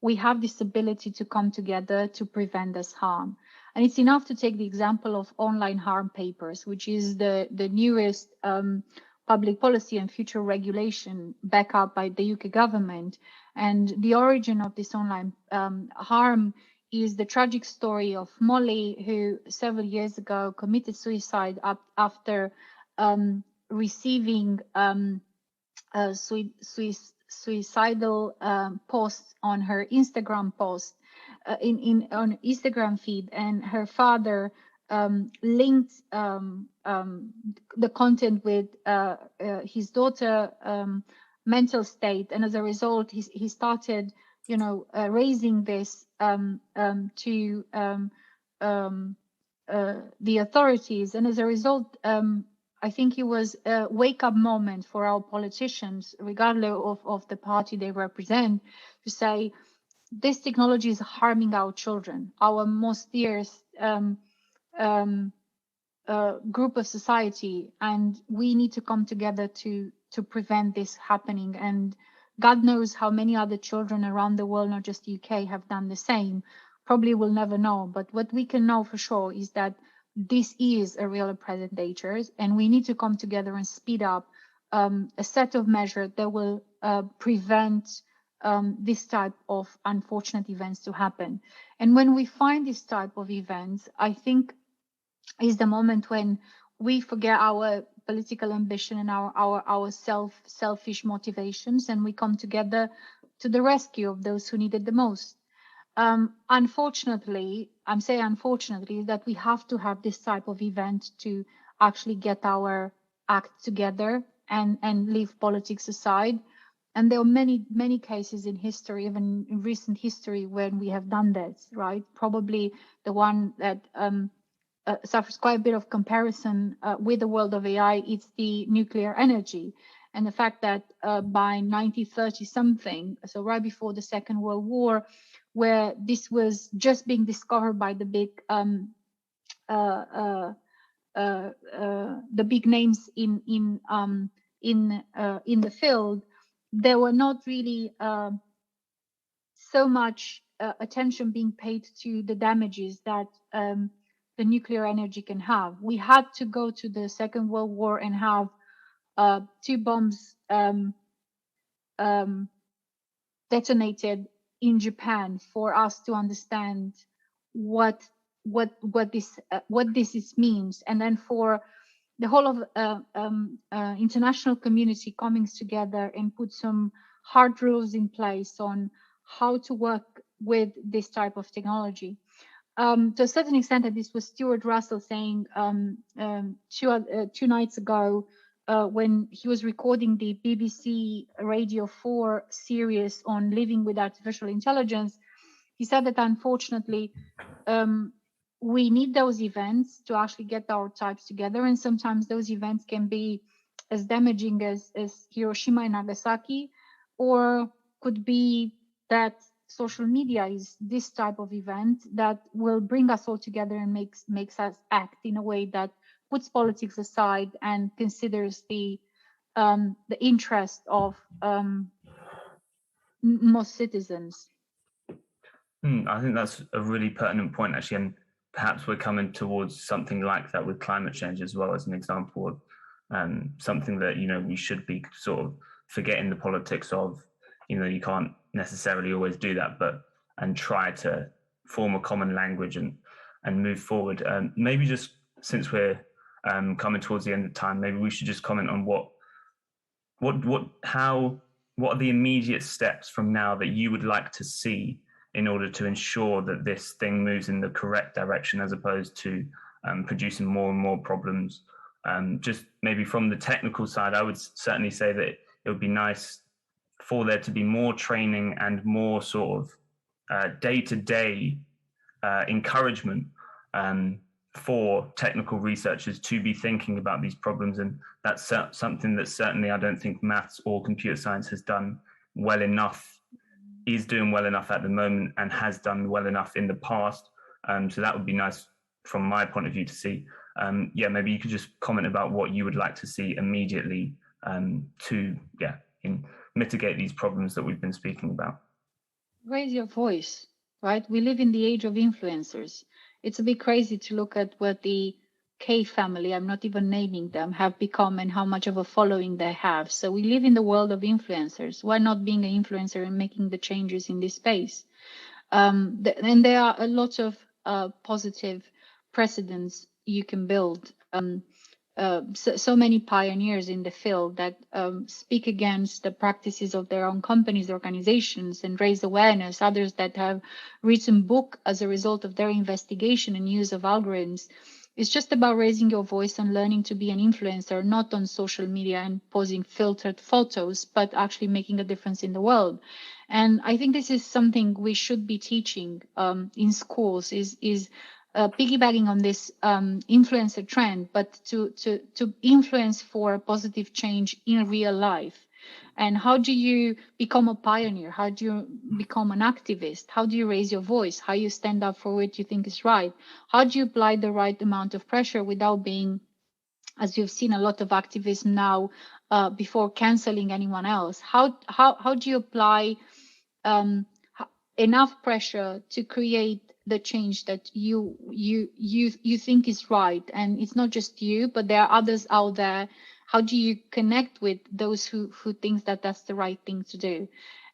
we have this ability to come together to prevent this harm. And it's enough to take the example of online harm papers, which is the newest public policy and future regulation backed up by the UK government. And the origin of this online harm is the tragic story of Molly, who several years ago committed suicide after receiving suicidal posts on her Instagram post on Instagram feed, and her father linked the content with his daughter mental state, and as a result he started raising this to the authorities, and as a result I think it was a wake-up moment for our politicians, regardless of the party they represent, to say this technology is harming our children, our most dearest group of society, and we need to come together to prevent this happening. And God knows how many other children around the world, not just the UK, have done the same. Probably we'll never know, but what we can know for sure is that this is a real and present danger, and we need to come together and speed up a set of measures that will prevent this type of unfortunate events to happen. And when we find this type of events, I think is the moment when we forget our political ambition and our selfish motivations, and we come together to the rescue of those who need it the most. Unfortunately, I'm saying unfortunately, that we have to have this type of event to actually get our act together and leave politics aside. And there are many cases in history, even in recent history, when we have done this, right? Probably the one that suffers quite a bit of comparison with the world of AI, it's the nuclear energy. And the fact that by 1930 something, so right before the Second World War, where this was just being discovered by the big names in the field, there were not really so much attention being paid to the damages that the nuclear energy can have. We had to go to the Second World War and have 2 bombs detonated in Japan for us to understand what this means, and then for the whole of international community coming together and put some hard rules in place on how to work with this type of technology. To a certain extent, that this was Stuart Russell saying 2 nights ago when he was recording the BBC Radio 4 series on living with artificial intelligence. He said that unfortunately, we need those events to actually get our types together, and sometimes those events can be as damaging as Hiroshima and Nagasaki, or could be that social media is this type of event that will bring us all together and makes us act in a way that puts politics aside and considers the interest of most citizens. I think that's a really pertinent point, actually, and perhaps we're coming towards something like that with climate change as well, as an example of something that we should be sort of forgetting the politics of. You can't necessarily always do that, and try to form a common language and move forward. Maybe just since we're coming towards the end of time, maybe we should just comment on what are the immediate steps from now that you would like to see in order to ensure that this thing moves in the correct direction, as opposed to producing more and more problems. Just maybe from the technical side, I would certainly say that it would be nice for there to be more training and more sort of day-to-day encouragement for technical researchers to be thinking about these problems. And that's something that certainly I don't think maths or computer science has done well enough, is doing well enough at the moment, and has done well enough in the past. So that would be nice from my point of view to see. Maybe you could just comment about what you would like to see immediately to mitigate these problems that we've been speaking about. raise your voice, right? We live in the age of influencers. It's a bit crazy to look at what the K family, I'm not even naming them, have become and how much of a following they have. So we live in the world of influencers. Why not being an influencer and making the changes in this space? And there are a lot of positive precedents you can build. So many pioneers in the field that speak against the practices of their own companies, organizations, and raise awareness. Others that have written book as a result of their investigation and use of algorithms. It's just about raising your voice and learning to be an influencer, not on social media and posing filtered photos, but actually making a difference in the world. And I think this is something we should be teaching in schools. Is piggybacking on this influencer trend, but to influence for a positive change in real life. And how do you become a pioneer? How do you become an activist? How do you raise your voice? How you stand up for what you think is right? How do you apply the right amount of pressure without being, as you've seen a lot of activism now, before canceling anyone else? How do you apply enough pressure to create the change that you think is right? And it's not just you, but there are others out there. How do you connect with those who think that that's the right thing to do?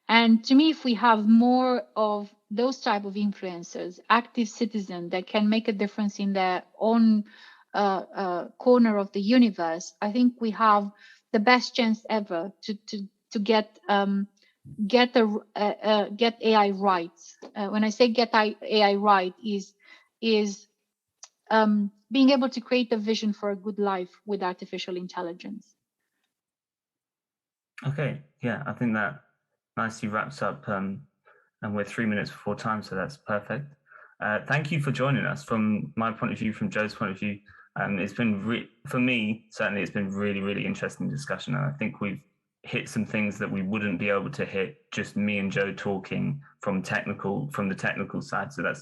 And to me, if we have more of those type of influencers, active citizens that can make a difference in their own corner of the universe, I think we have the best chance ever to get AI right. When I say get AI right, is being able to create a vision for a good life with artificial intelligence. Okay, yeah, I think that nicely wraps up, and we're 3 minutes before time, so that's perfect. Thank you for joining us. From my point of view, from Joe's point of view, it's been, for me, certainly it's been really, really interesting discussion, and I think we've hit some things that we wouldn't be able to hit just me and Joe talking from the technical side. So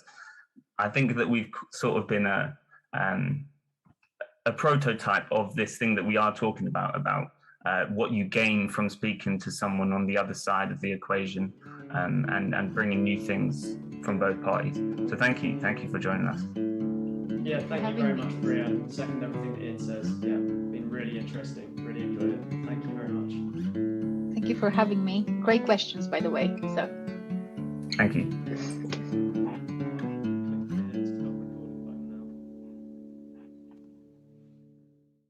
I think that we've sort of been a prototype of this thing that we are talking about what you gain from speaking to someone on the other side of the equation, and bringing new things from both parties. So thank you for joining us. Yeah, thank you very much, Maria. Second everything that Ian says. Yeah, been really interesting. Really enjoyed it. Thank you very much. Thank you for having me. Great questions, by the way. So. Thank you.